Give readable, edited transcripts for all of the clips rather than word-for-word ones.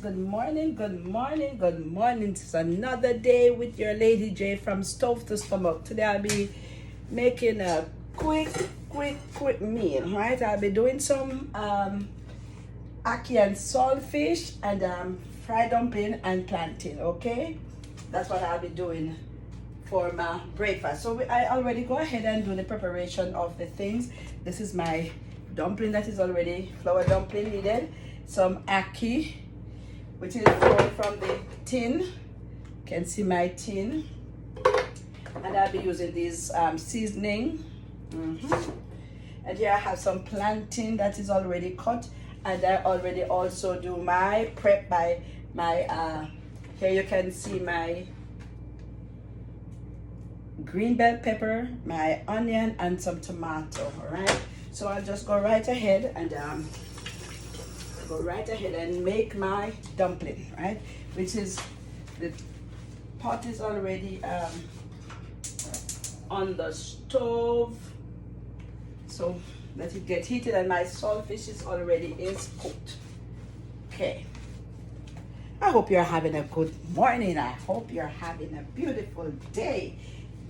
Good morning, good morning, good morning. It's another day with your Lady J from Stove to Stomach. Today I'll be making a quick meal, right? I'll be doing some ackee and saltfish and fried dumpling and plantain, okay? That's what I'll be doing for my breakfast. So I already go ahead and do the preparation of the things. This is my dumpling that is already flour dumpling needed. Some ackee, which is flowing from the tin. You can see my tin. And I'll be using this seasoning. And here I have some plantain that is already cut. And I already also do my prep by my, here you can see my green bell pepper, my onion, and some tomato, all right? So I'll just go right ahead and make my dumpling, right? Which is, the pot is already on the stove. So let it get heated, and my saltfish is already cooked. Okay. I hope you're having a good morning. I hope you're having a beautiful day.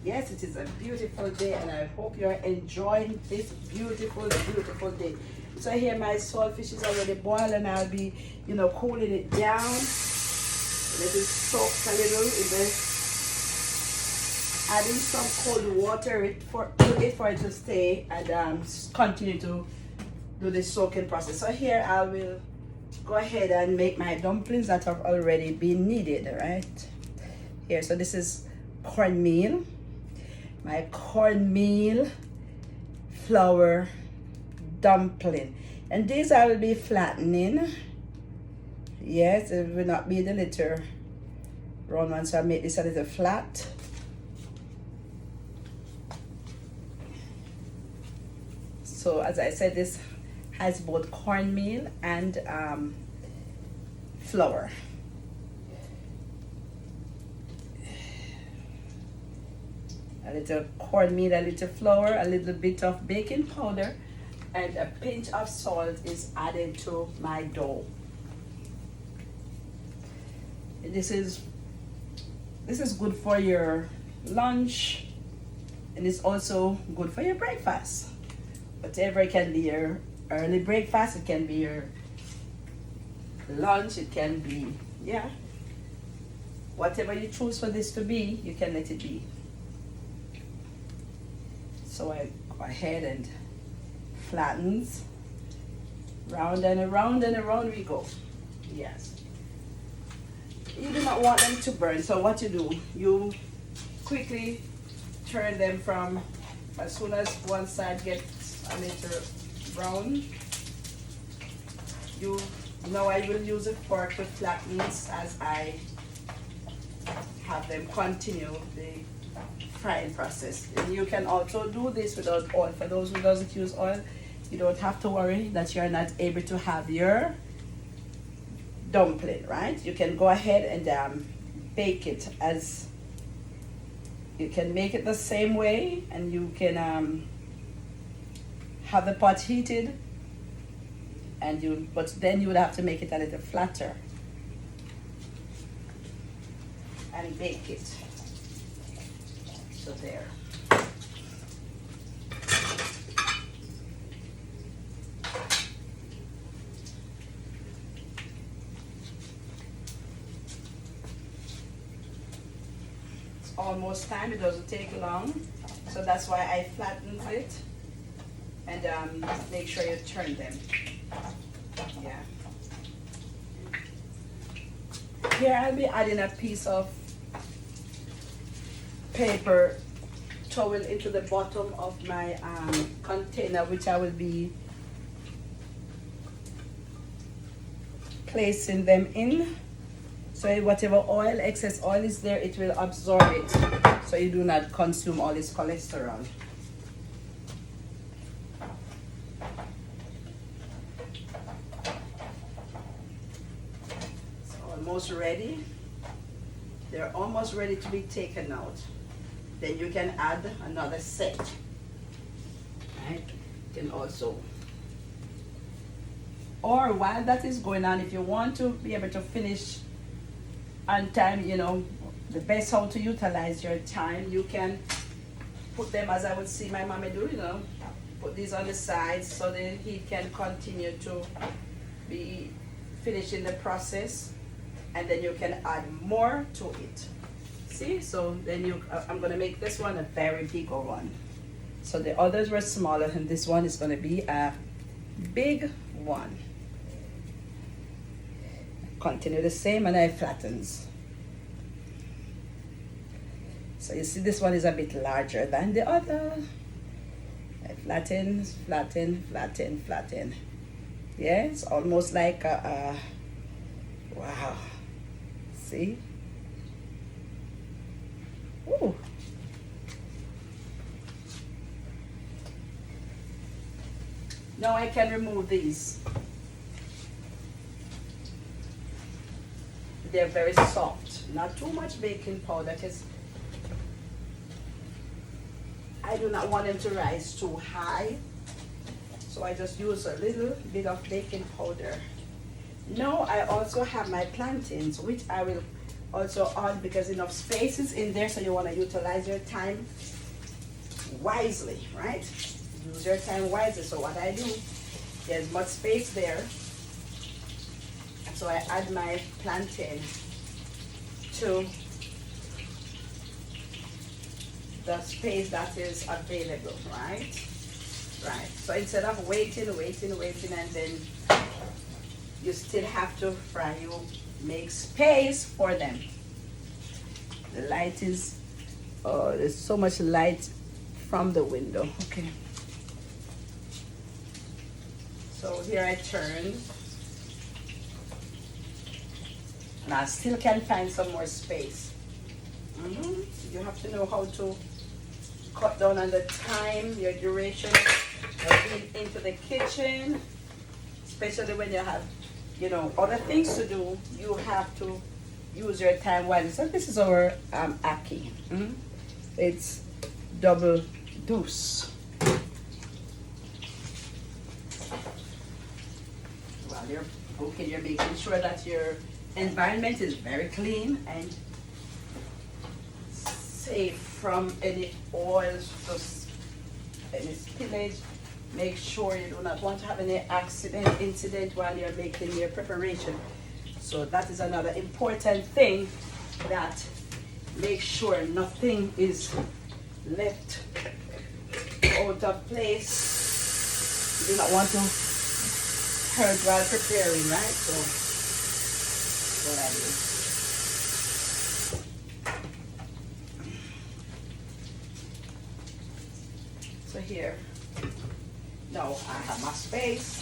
Yes, it is a beautiful day, and I hope you're enjoying this beautiful day. So here my saltfish is already boiled, and I'll be, cooling it down. Let it soak a little in the, adding some cold water for it to stay and continue to do the soaking process. So here I will go ahead and make my dumplings that have already been kneaded, right? Here, so this is cornmeal. My cornmeal flour dumpling, and these I will be flattening. Yes, it will not be the little round one, so I'll make this a little flat. So as I said, this has both cornmeal and flour. A little cornmeal, a little flour, a little bit of baking powder, and a pinch of salt is added to my dough. This is good for your lunch, and it's also good for your breakfast. Whatever, it can be your early breakfast, it can be your lunch, it can be, yeah. Whatever you choose for this to be, you can let it be. So I go ahead and flattens, round and around and around we go. Yes. You do not want them to burn, so what you do, you quickly turn them from, as soon as one side gets a little brown, now I will use a fork to flatten this as I have them continue the frying process. And you can also do this without oil. For those who doesn't use oil, you don't have to worry that you're not able to have your dumpling, right? You can go ahead and bake it, as you can make it the same way, and you can have the pot heated, and but then you would have to make it a little flatter and bake it. So there. It's almost time. It doesn't take long, so that's why I flattened it, and make sure you turn them. Yeah. Here I'll be adding a piece of paper towel into the bottom of my container, which I will be placing them in. So whatever oil, excess oil is there, it will absorb it, so you do not consume all this cholesterol. It's almost ready. They're almost ready to be taken out. Then you can add another set. Right? You can also Or while that is going on, if you want to be able to finish on time, you know, the best how to utilize your time, you can put them as I would see my mommy do, you know, put these on the sides so the heat can continue to be finishing the process, and then you can add more to it. See, so then I'm gonna make this one a very big one. So the others were smaller, and this one is gonna be a big one. Continue the same, and I flattens. So you see this one is a bit larger than the other. I flatten, flatten, flatten, flatten. Yeah, it's almost like wow. See? Ooh. Now I can remove these. They're very soft. Not too much baking powder because I do not want them to rise too high. So I just use a little bit of baking powder. Now I also have my plantains, which I will also add because enough space is in there, so you want to utilize your time wisely, right? Use your time wisely. So what I do, there's much space there. So I add my plantain to the space that is available, right? Right. So instead of waiting, and then you still have to fry, you make space for them. The light is, oh, there's so much light from the window. Okay. So here I turn. And I still can find some more space. You have to know how to cut down on the time, your duration of being into the kitchen, especially when you have, you know, other things to do. You have to use your time wisely. So this is our ackee. It's double deuce. While you're cooking, you're making sure that your environment is very clean and safe from any oils, just any spillage. Make sure you do not want to have any incident while you're making your preparation. So that is another important thing, that make sure nothing is left out of place. You do not want to hurt while preparing, right? So what I do. So here, now I have my space,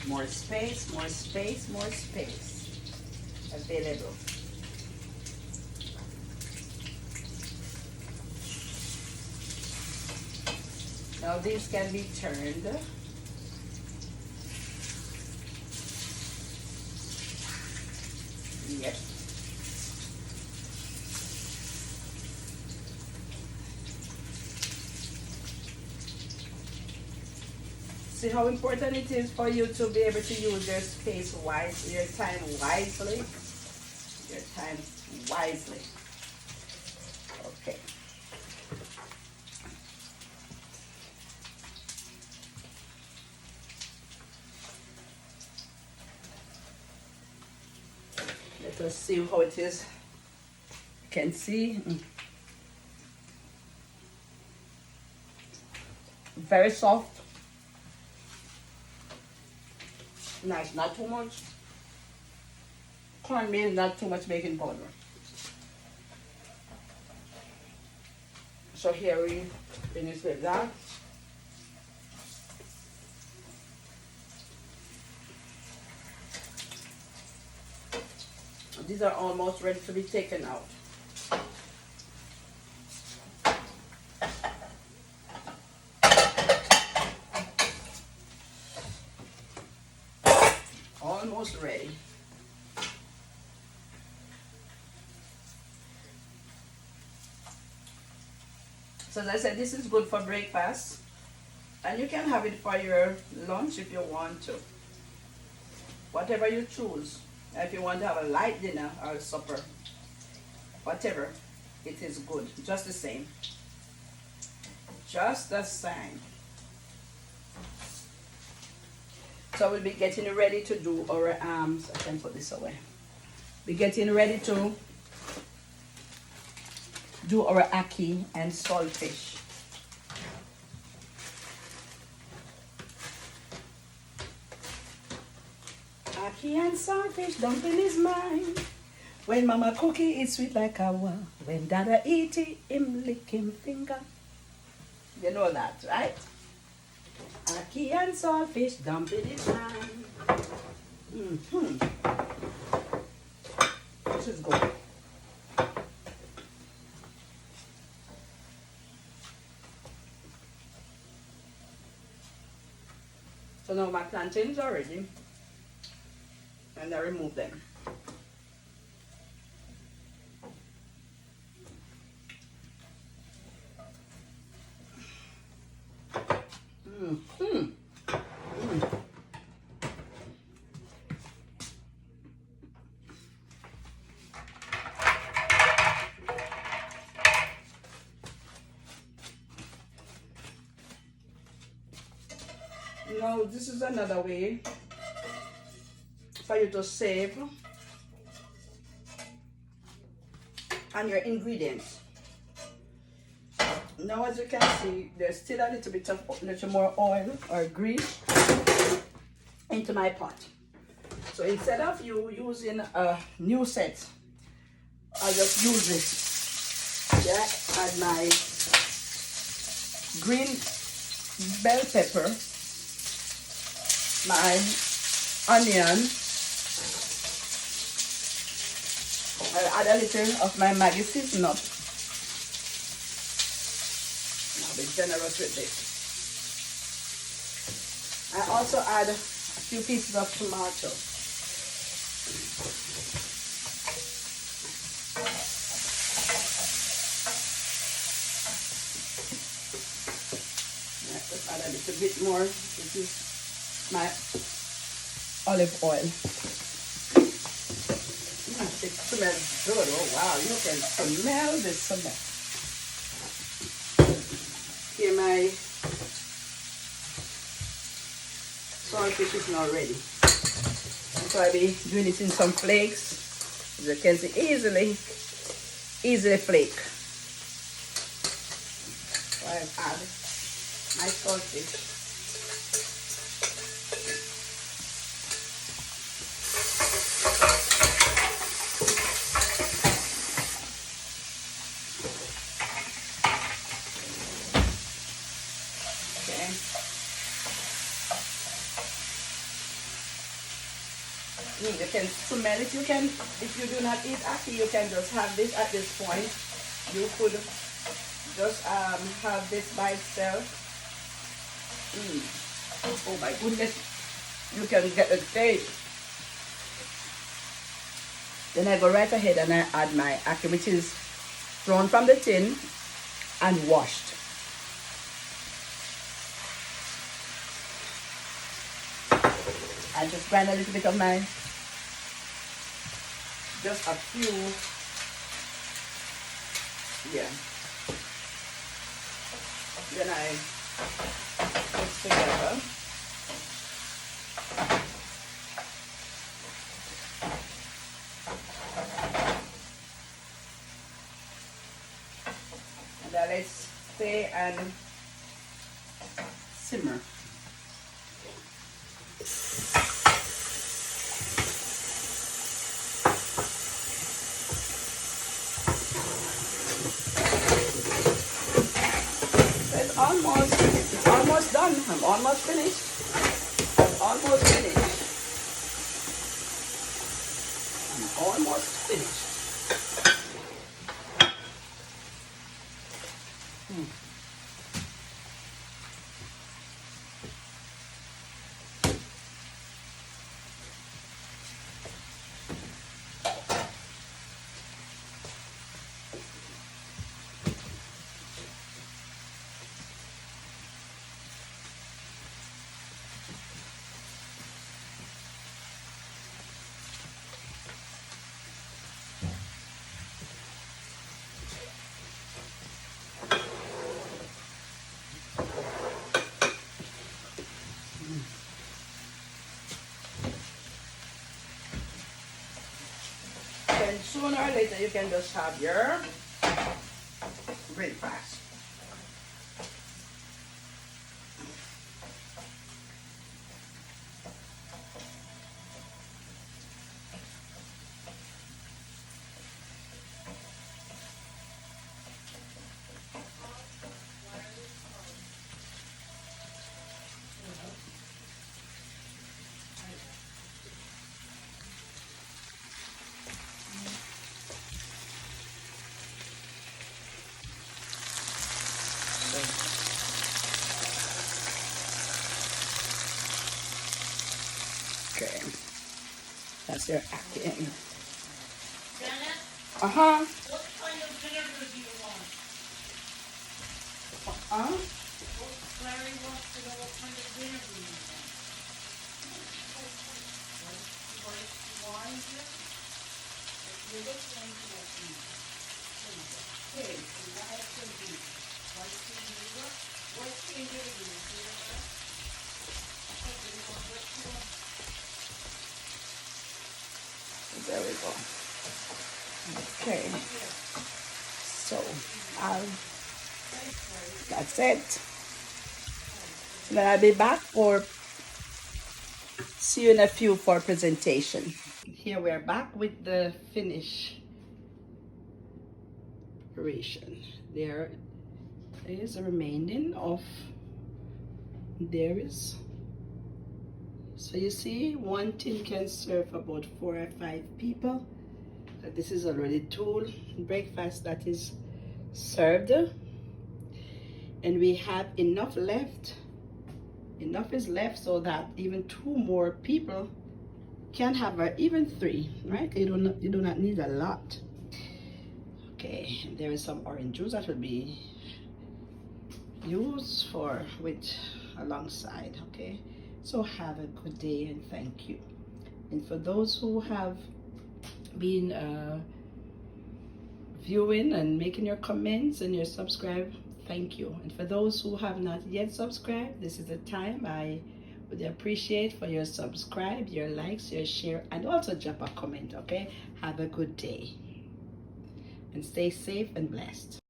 more space, more space, more space available. Now these can be turned. Yep. See how important it is for you to be able to use your space wisely, your time wisely. Your time wisely. Okay. Let us see how it is. You can see. Very soft. Nice, not too much cornmeal, not too much baking powder. So here we finish with that. These are almost ready to be taken out. Almost ready. So as I said, this is good for breakfast, and you can have it for your lunch if you want to. whatever you choose. If you want to have a light dinner or a supper, whatever, it is good. Just the same. Just the same. So we'll be getting ready to do our so I can put this away. Be getting ready to do our ackee and saltfish. Ackee and saltfish dumpling is mine. When mama cook it, it's sweet like awa. When dada eat it, him lick him finger. You know that, right? Ackee and saltfish dumpling is mine. This is good. So now my plantains are ready, and I remove them. Now this is another way for you to save on your ingredients. Now as you can see, there's still a little bit of little more oil or grease into my pot. So instead of you using a new set, I just use this. Yeah, add my green bell pepper, my onion. I'll add a little of my Maggi season up. I'll be generous with this. I also add a few pieces of tomato. Just add a little bit more. This is my olive oil. It smells good. Oh wow, you can smell the smell. Here my saltfish is now ready. So I'll be doing it in some flakes. As you can see, easily flake. So I'll add my saltfish. You can smell it. You can, if you do not eat ackee, you can just have this at this point. You could just have this by itself. Oh my goodness, you can get the taste. Then I go right ahead and I add my ackee, which is thrown from the tin and washed. I just grind a little bit of my, just a few, yeah. Then I mix together. And then let's stay and simmer. It's almost done. I'm almost finished. I'm almost finished. I'm almost finished. then sooner or later you can just have your breakfast. Okay, that's your ackee. Janet, Uh-huh. what kind of vinegar do you want? Uh-huh. Well, Larry wants to know what kind of vinegar you want. White wine here? You're looking at me. Okay, so I have some vinegar. White vinegar? White vinegar, you see that? Okay, you want what you want? There we go. Okay, so that's it. Then I'll be back for, see you in a few for presentation. Here we are back with the finish preparation. There is a remaining of, there is, so you see one tin can serve about 4 or 5 people. This is already 2 breakfast that is served, and we have enough left. Enough is left so that even 2 more people can have, even 3, right? You do not need a lot. Okay, and there is some orange juice that will be used for with alongside. Okay, so have a good day and thank you. And for those who have been viewing and making your comments and your subscribe, thank you. And for those who have not yet subscribed, this is the time. I would appreciate for your subscribe, your likes, your share, and also drop a comment. Okay, have a good day and stay safe and blessed.